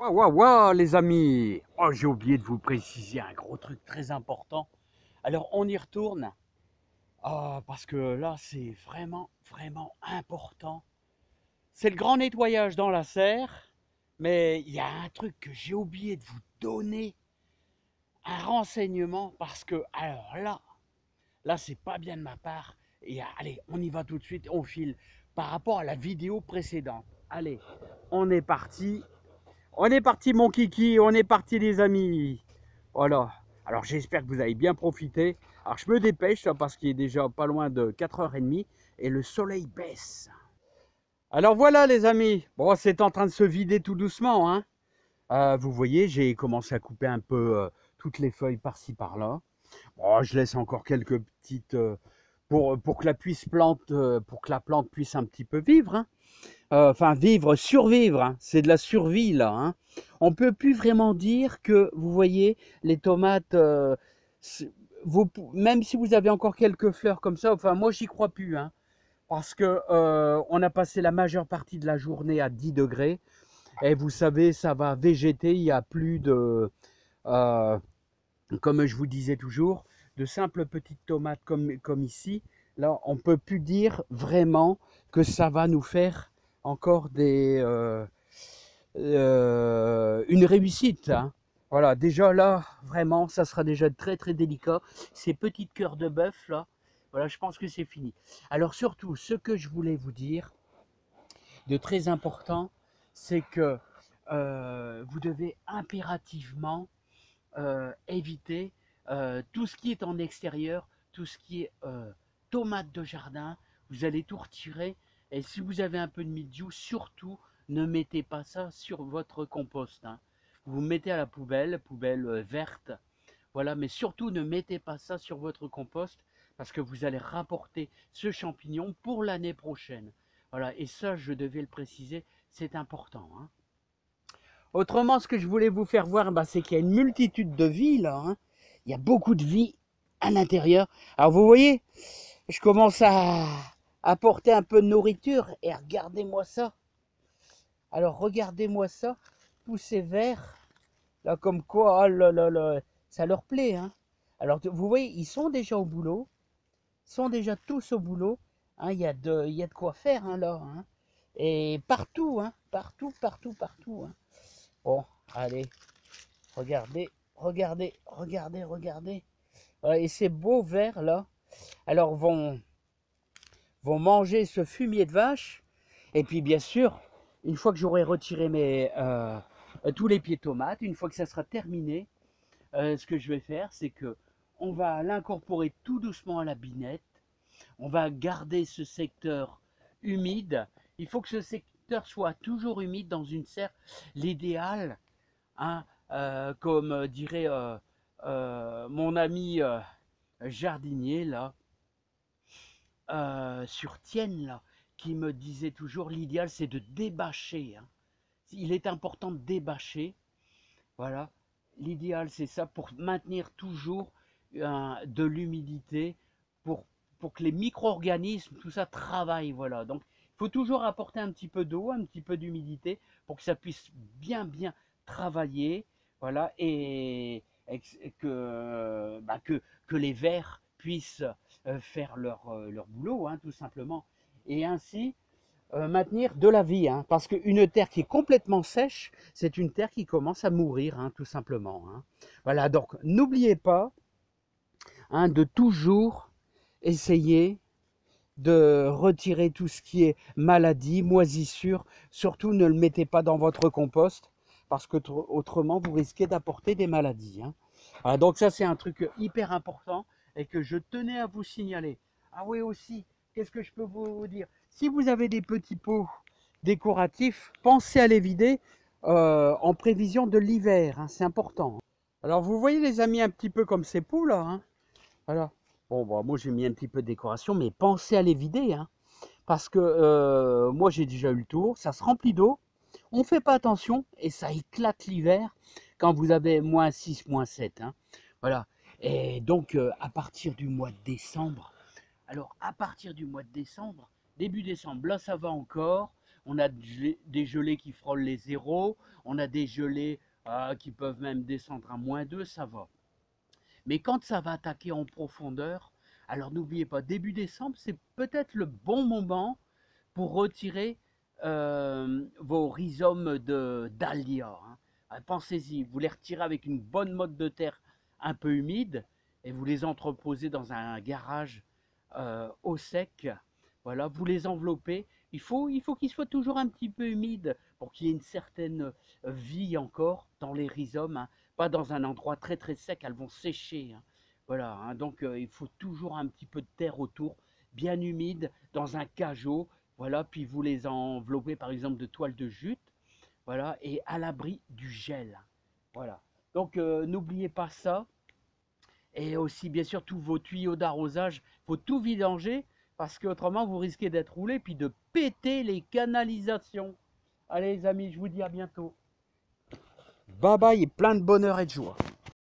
Waouh, waouh, waouh, les amis! Oh, j'ai oublié de vous préciser un gros truc très important. Alors, on y retourne. Ah, parce que là, c'est vraiment, vraiment important. C'est le grand nettoyage dans la serre. Mais il y a un truc que j'ai oublié de vous donner, un renseignement, parce que, alors là, c'est pas bien de ma part. Et allez, on y va tout de suite, on file par rapport à la vidéo précédente. Allez, on est parti. On est parti mon kiki, on est parti les amis. Voilà. Alors j'espère que vous avez bien profité. Alors je me dépêche là, parce qu'il est déjà pas loin de 4h30 et le soleil baisse. Alors voilà les amis. Bon, c'est en train de se vider tout doucement, hein. Vous voyez, j'ai commencé à couper un peu toutes les feuilles par-ci par-là. Bon, je laisse encore quelques petites pour que pour que la plante puisse un petit peu vivre, hein. Enfin vivre, survivre, hein. C'est de la survie là, hein. On peut plus vraiment dire que, vous voyez, les tomates, même si vous avez encore quelques fleurs comme ça, enfin moi j'y crois plus, hein, parce que on a passé la majeure partie de la journée à 10 degrés, et vous savez, ça va végéter, il y a plus de, euh, comme je vous disais toujours, de simples petites tomates comme ici. Là, on ne peut plus dire vraiment que ça va nous faire encore une réussite, hein. Voilà, déjà là, vraiment, ça sera déjà très très délicat. Ces petites cœurs de bœuf là, voilà, je pense que c'est fini. Alors surtout, ce que je voulais vous dire de très important, c'est que vous devez impérativement éviter tout ce qui est en extérieur, tout ce qui est tomates de jardin, vous allez tout retirer. Et si vous avez un peu de mildiou, surtout ne mettez pas ça sur votre compost, hein. Vous mettez à la poubelle, poubelle verte, voilà, mais surtout ne mettez pas ça sur votre compost parce que vous allez rapporter ce champignon pour l'année prochaine. Voilà, et ça, je devais le préciser, c'est important, hein. Autrement, ce que je voulais vous faire voir, bah, c'est qu'il y a une multitude de vies là, hein. Il y a beaucoup de vie à l'intérieur. Alors vous voyez, je commence à apporter un peu de nourriture et regardez-moi ça. Alors regardez-moi ça, tous ces vers, là comme quoi, oh là là là, ça leur plaît, hein. Alors vous voyez, ils sont déjà au boulot, ils sont déjà tous au boulot, hein. Il y a de quoi faire, hein, là, hein. Et partout, hein, partout, partout, partout, hein. Bon, allez. Regardez, regardez, regardez, regardez. Voilà, et ces beaux vers là, alors vont manger ce fumier de vache. Et puis bien sûr, une fois que j'aurai retiré tous les pieds tomates, une fois que ça sera terminé, ce que je vais faire, c'est que on va l'incorporer tout doucement à la binette. On va garder ce secteur humide. Il faut que ce secteur soit toujours humide dans une serre. L'idéal, hein, comme dirait mon ami jardinier là, sur Tienne là, qui me disait toujours l'idéal c'est de débâcher, hein. Il est important de débâcher, voilà. L'idéal c'est ça pour maintenir toujours de l'humidité, pour, pour que les micro-organismes, tout ça travaille, voilà. Donc il faut toujours apporter un petit peu d'eau, un petit peu d'humidité pour que ça puisse bien bien travailler, voilà, et que les vers puissent faire leur boulot, hein, tout simplement. Et ainsi maintenir de la vie, hein, parce qu'une terre qui est complètement sèche, c'est une terre qui commence à mourir, hein, tout simplement, hein. Voilà, donc n'oubliez pas, hein, de toujours essayer de retirer tout ce qui est maladie, moisissure. Surtout ne le mettez pas dans votre compost, parce que autrement vous risquez d'apporter des maladies, hein. Voilà, donc ça c'est un truc hyper important et que je tenais à vous signaler. Ah oui aussi, qu'est-ce que je peux vous dire? Si vous avez des petits pots décoratifs, pensez à les vider en prévision de l'hiver, hein, c'est important. Alors vous voyez les amis un petit peu comme ces pots là, hein, voilà. Bon, bah, moi j'ai mis un petit peu de décoration, mais pensez à les vider, hein, parce que moi j'ai déjà eu le tour, ça se remplit d'eau, on ne fait pas attention et ça éclate l'hiver quand vous avez -6, -7, hein. Voilà. Et donc à partir du mois de décembre, alors à partir du mois de décembre, début décembre, là ça va encore, On a des gelées qui frôlent les zéros, on a des gelées qui peuvent même descendre à -2, ça va. Mais quand ça va attaquer en profondeur, alors n'oubliez pas, début décembre, c'est peut-être le bon moment pour retirer vos rhizomes de dahlia, hein. Pensez-y, vous les retirez avec une bonne motte de terre un peu humide et vous les entreposez dans un garage au sec. Voilà, vous les enveloppez. Il faut qu'ils soient toujours un petit peu humides pour qu'il y ait une certaine vie encore dans les rhizomes, hein. Pas dans un endroit très très sec, elles vont sécher, hein. Voilà, hein. Donc il faut toujours un petit peu de terre autour, bien humide, dans un cajot. Voilà, puis vous les enveloppez par exemple de toile de jute, voilà, et à l'abri du gel. Voilà. Donc n'oubliez pas ça. Et aussi, bien sûr, tous vos tuyaux d'arrosage, il faut tout vidanger parce qu'autrement, vous risquez d'être roulé puis de péter les canalisations. Allez, les amis, je vous dis à bientôt. Bye bye et plein de bonheur et de joie.